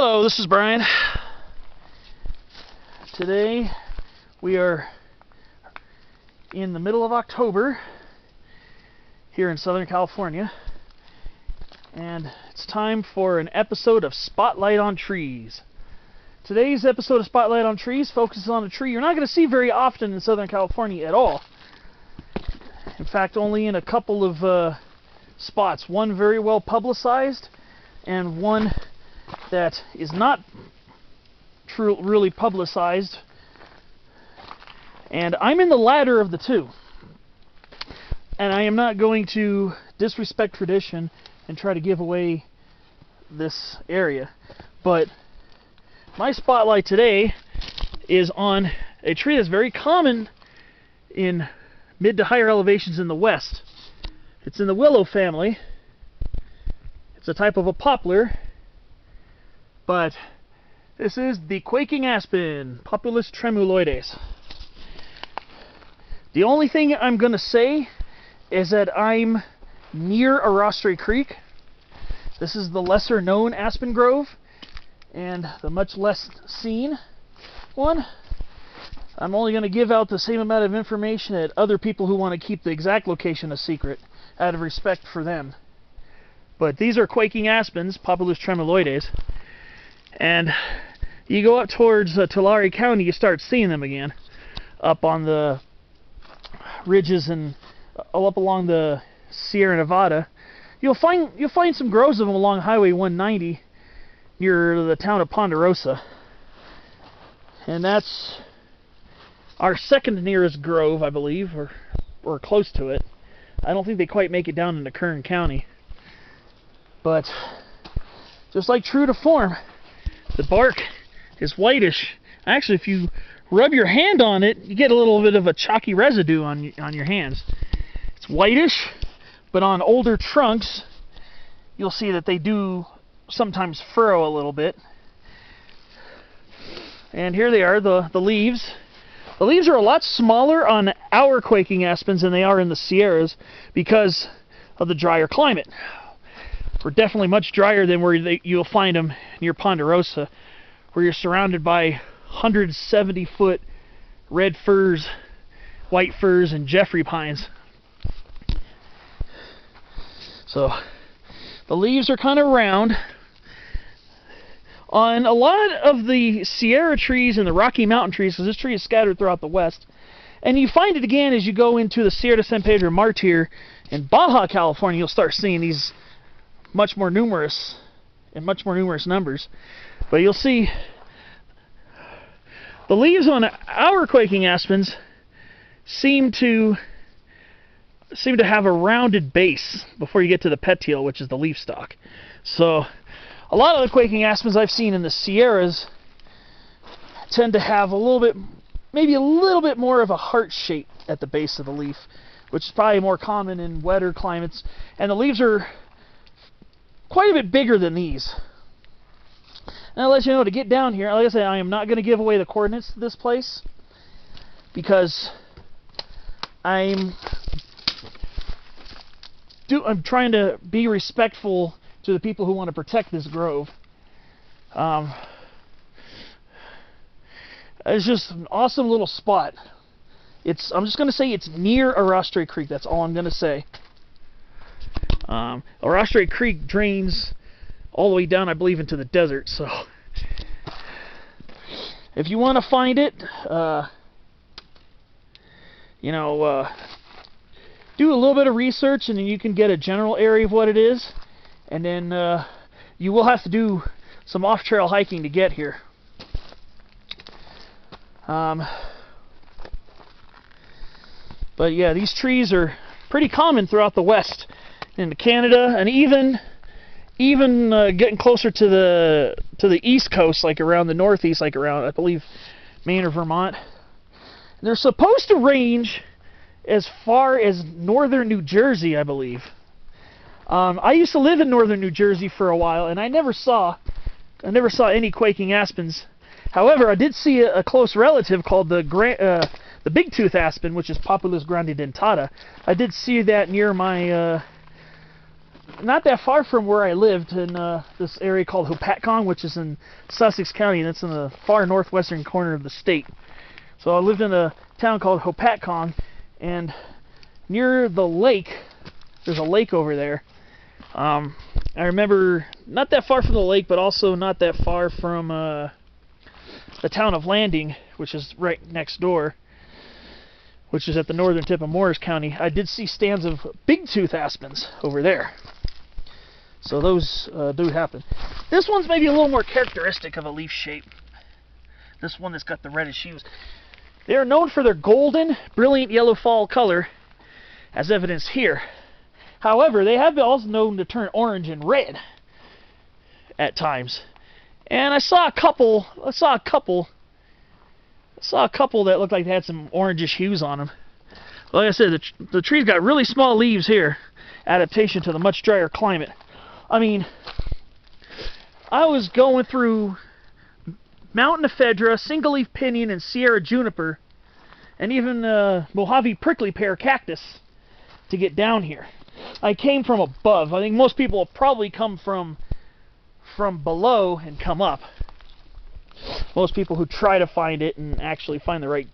Hello, this is Brian. Today we are in the middle of October here in Southern California, and it's time for an episode of Spotlight on Trees. Today's episode of Spotlight on Trees focuses on a tree you're not going to see very often in Southern California at all. In fact, only in a couple of spots. One very well publicized and one that is not really publicized, and I'm in the latter of the two. And I am not going to disrespect tradition and try to give away this area, but my spotlight today is on a tree that's very common in mid to higher elevations in the west. It's in the Willow family. It's a type of a poplar, but this is the Quaking Aspen, Populus tremuloides. The only thing I'm going to say is that I'm near Arrastre Creek. This is the lesser known aspen grove and the much less seen one. I'm only going to give out the same amount of information that other people who want to keep the exact location a secret out of respect for them. But these are Quaking Aspens, Populus tremuloides. And you go up towards Tulare County, you start seeing them again up on the ridges and up along the Sierra Nevada. You'll find some groves of them along Highway 190 near the town of Ponderosa, and that's our second nearest grove, I believe, or close to it. I don't think they quite make it down into Kern County, but just like true to form, the bark is whitish. Actually, if you rub your hand on it, you get a little bit of a chalky residue on your hands. It's whitish, but on older trunks, you'll see that they do sometimes furrow a little bit. And here they are, the leaves. The leaves are a lot smaller on our Quaking Aspens than they are in the Sierras because of the drier climate. We're definitely much drier than where you'll find them near Ponderosa, where you're surrounded by 170-foot red firs, white firs, and Jeffrey pines. So the leaves are kind of round. On a lot of the Sierra trees and the Rocky Mountain trees, because this tree is scattered throughout the west, and you find it again as you go into the Sierra de San Pedro Martir in Baja California, you'll start seeing these much more numerous numbers. But you'll see the leaves on our Quaking Aspens seem to have a rounded base before you get to the petiole, which is the leaf stalk. So a lot of the Quaking Aspens I've seen in the Sierras tend to have maybe a little bit more of a heart shape at the base of the leaf, which is probably more common in wetter climates. And the leaves are quite a bit bigger than these. And I'll let you know, to get down here, like I said, I am not going to give away the coordinates to this place because I'm trying to be respectful to the people who want to protect this grove. It's just an awesome little spot. I'm just going to say it's near Arrastre Creek. That's all I'm going to say. Arrastre Creek drains all the way down, I believe, into the desert. So if you want to find it, do a little bit of research, and then you can get a general area of what it is. And then you will have to do some off-trail hiking to get here. But yeah, these trees are pretty common throughout the West, into Canada, and even getting closer to the East Coast, like around the Northeast, like around, I believe, Maine or Vermont. And they're supposed to range as far as northern New Jersey, I believe. I used to live in northern New Jersey for a while, and I never saw any Quaking Aspens. However, I did see a close relative called the big-tooth aspen, which is Populus grandidentata. I did see that near my not that far from where I lived in this area called Hopatcong, which is in Sussex County, and it's in the far northwestern corner of the state. So I lived in a town called Hopatcong, and near the lake, there's a lake over there. I remember not that far from the lake, but also not that far from the town of Landing, which is right next door, which is at the northern tip of Morris County. I did see stands of big-tooth aspens over there. So those do happen. This one's maybe a little more characteristic of a leaf shape. This one that's got the reddish hues. They are known for their golden, brilliant yellow fall color, as evidenced here. However, they have been also known to turn orange and red at times. And I saw a couple that looked like they had some orangish hues on them. Like I said, the tree's got really small leaves here, adaptation to the much drier climate. I mean, I was going through mountain ephedra, single-leaf pinion, and Sierra juniper, and even Mojave prickly pear cactus to get down here. I came from above. I think most people have probably come from below and come up. Most people who try to find it and actually find the right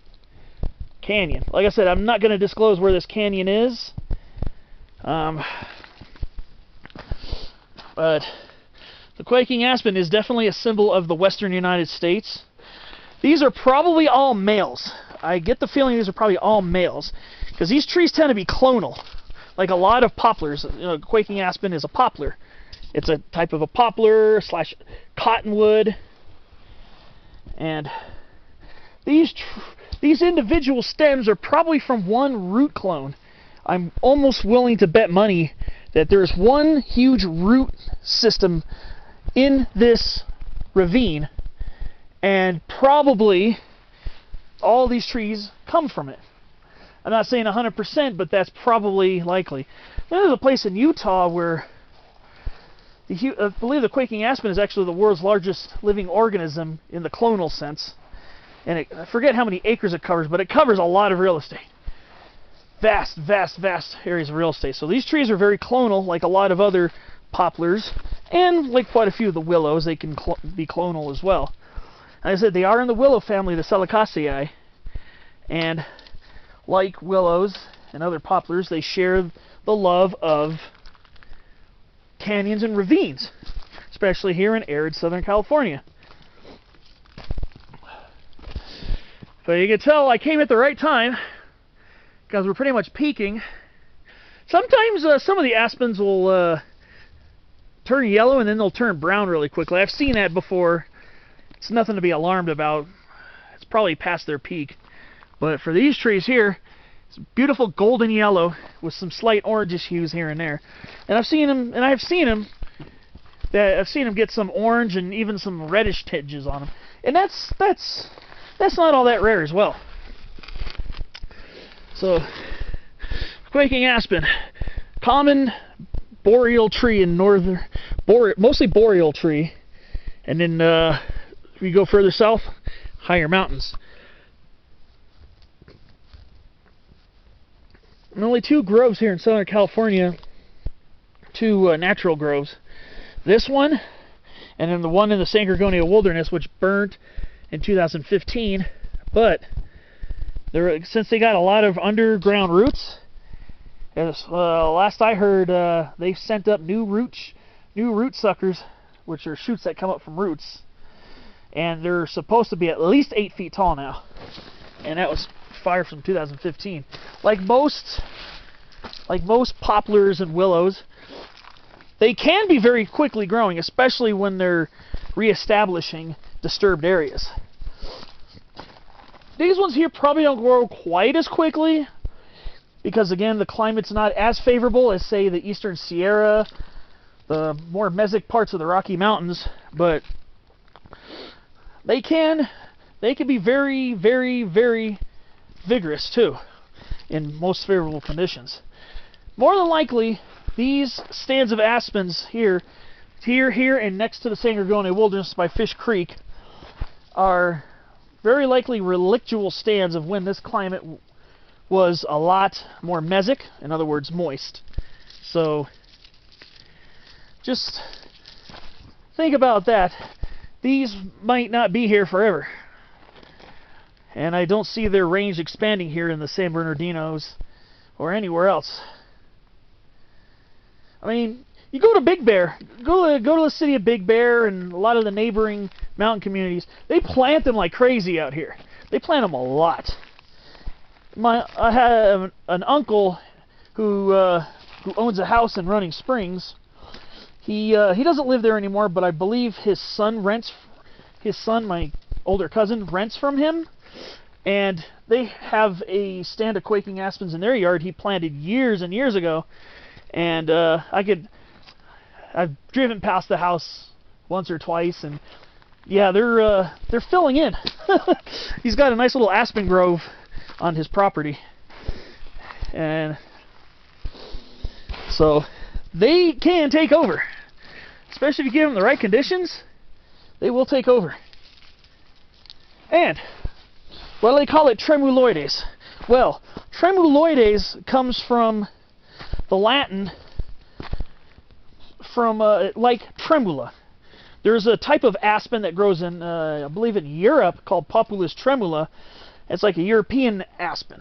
canyon. Like I said, I'm not going to disclose where this canyon is. But the quaking aspen is definitely a symbol of the western United States. These are probably all males. I get the feeling these are probably all males, because these trees tend to be clonal, like a lot of poplars. You know, quaking aspen is a poplar. It's a type of a poplar slash cottonwood, and these individual stems are probably from one root clone. I'm almost willing to bet money that there's one huge root system in this ravine, and probably all these trees come from it. I'm not saying 100%, but that's probably likely. There's a place in Utah where I believe the quaking aspen is actually the world's largest living organism in the clonal sense. And I forget how many acres it covers, but it covers a lot of real estate. Vast, vast, vast areas of real estate. So these trees are very clonal, like a lot of other poplars, and like quite a few of the willows, they can be clonal as well. As I said, they are in the willow family, the Salicaceae, and like willows and other poplars, they share the love of canyons and ravines, especially here in arid Southern California. But you can tell I came at the right time, because we're pretty much peaking. Sometimes some of the aspens will turn yellow and then they'll turn brown really quickly. I've seen that before. It's nothing to be alarmed about. It's probably past their peak. But for these trees here, it's beautiful golden yellow with some slight orangish hues here and there. And I've seen them get some orange and even some reddish tinges on them. And that's not all that rare as well. So, quaking aspen, common boreal tree in northern, mostly boreal tree, and then if you go further south, higher mountains. And only two groves here in Southern California, two natural groves. This one, and then the one in the San Gorgonio Wilderness, which burned in 2015, but since they got a lot of underground roots, last I heard, they've sent up new root suckers, which are shoots that come up from roots, and they're supposed to be at least 8 feet tall now, and that was fire from 2015. Like most poplars and willows, they can be very quickly growing, especially when they're reestablishing disturbed areas. These ones here probably don't grow quite as quickly because, again, the climate's not as favorable as, say, the eastern Sierra, the more mesic parts of the Rocky Mountains, but they can be very, very, very vigorous, too, in most favorable conditions. More than likely, these stands of aspens here, and next to the San Gorgonio Wilderness by Fish Creek are very likely relictual stands of when this climate was a lot more mesic, in other words, moist. So just think about that. These might not be here forever. And I don't see their range expanding here in the San Bernardinos or anywhere else. I mean, you go to Big Bear, go to the city of Big Bear and a lot of the neighboring mountain communities. They plant them like crazy out here. They plant them a lot. I have an uncle who owns a house in Running Springs. He doesn't live there anymore, but I believe his son, my older cousin, rents from him. And they have a stand of quaking aspens in their yard he planted years and years ago. And I've driven past the house once or twice, and yeah, they're filling in. He's got a nice little aspen grove on his property, and so they can take over, especially if you give them the right conditions. They will take over. And what do they call it? Tremuloides. Well, tremuloides comes from the Latin from like tremula. There's a type of aspen that grows in, I believe in Europe, called Populus tremuloides. It's like a European aspen.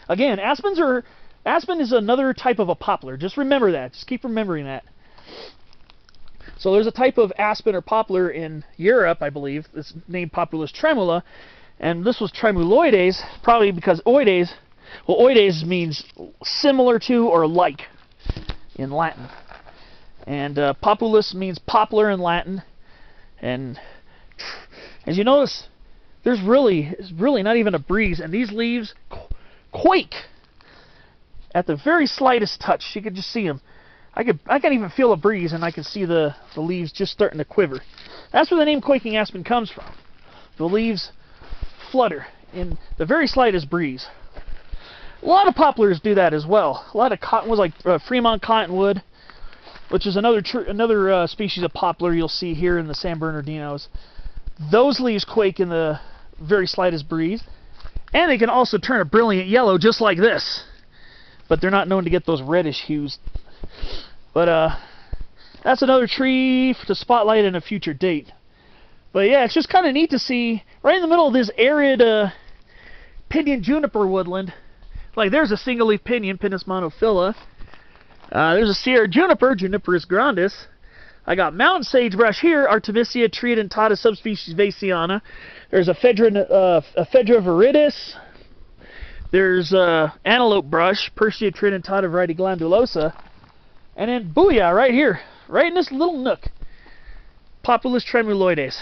Again, aspen is another type of a poplar. Just remember that. Just keep remembering that. So there's a type of aspen or poplar in Europe, I believe. It's named Populus tremuloides. And this was tremuloides, probably because oides, well, oides means similar to or like in Latin. And populus means poplar in Latin. And as you notice, it's really not even a breeze. And these leaves quake at the very slightest touch. You could just see them. I can even feel a breeze, and I can see the leaves just starting to quiver. That's where the name quaking aspen comes from. The leaves flutter in the very slightest breeze. A lot of poplars do that as well. A lot of cottonwoods, like Fremont cottonwood, which is another species of poplar you'll see here in the San Bernardinos. Those leaves quake in the very slightest breeze, and they can also turn a brilliant yellow just like this. But they're not known to get those reddish hues. But that's another tree to spotlight in a future date. But yeah, it's just kind of neat to see right in the middle of this arid pinyon juniper woodland. Like there's a single-leaf pinyon, Pinus monophylla. There's a Sierra juniper, Juniperus grandis. I got mountain sagebrush here, Artemisia triedentata subspecies vasiana. There's a Ephedra viridis. There's antelope brush, Persea triedentata variety glandulosa. And then booyah, right here, right in this little nook, Populus tremuloides.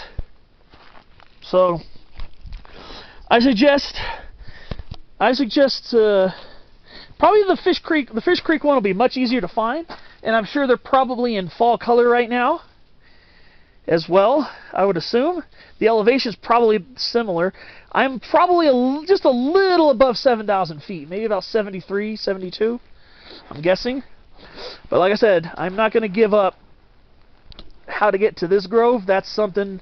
So I suggest probably the Fish Creek one will be much easier to find, and I'm sure they're probably in fall color right now as well, I would assume. The elevation's probably similar. I'm probably just a little above 7,000 feet, maybe about 73, 72, I'm guessing. But like I said, I'm not going to give up how to get to this grove. That's something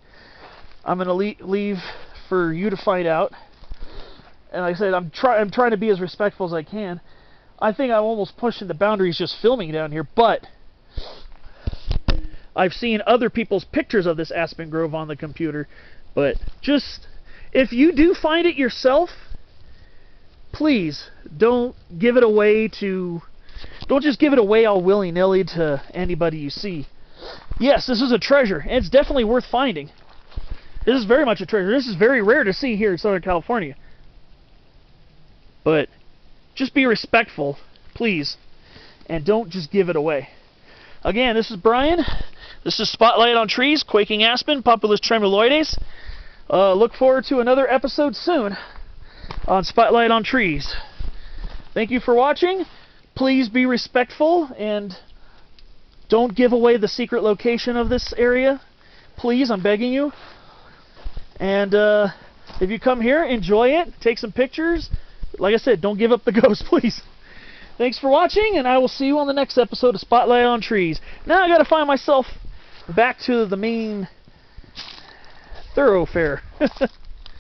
I'm going to leave for you to find out. And like I said, I'm trying to be as respectful as I can. I think I'm almost pushing the boundaries just filming down here, but I've seen other people's pictures of this aspen grove on the computer. But just, if you do find it yourself, please don't give it away don't just give it away all willy-nilly to anybody you see. Yes, this is a treasure, and it's definitely worth finding. This is very much a treasure. This is very rare to see here in Southern California. But just be respectful, please, and don't just give it away. Again, this is Brian. This is Spotlight on Trees, Quaking Aspen, Populus tremuloides. Look forward to another episode soon on Spotlight on Trees. Thank you for watching. Please be respectful and don't give away the secret location of this area. Please, I'm begging you. And if you come here, enjoy it. Take some pictures. Like I said, don't give up the ghost, please. Thanks for watching, and I will see you on the next episode of Spotlight on Trees. Now I got to find myself back to the main thoroughfare.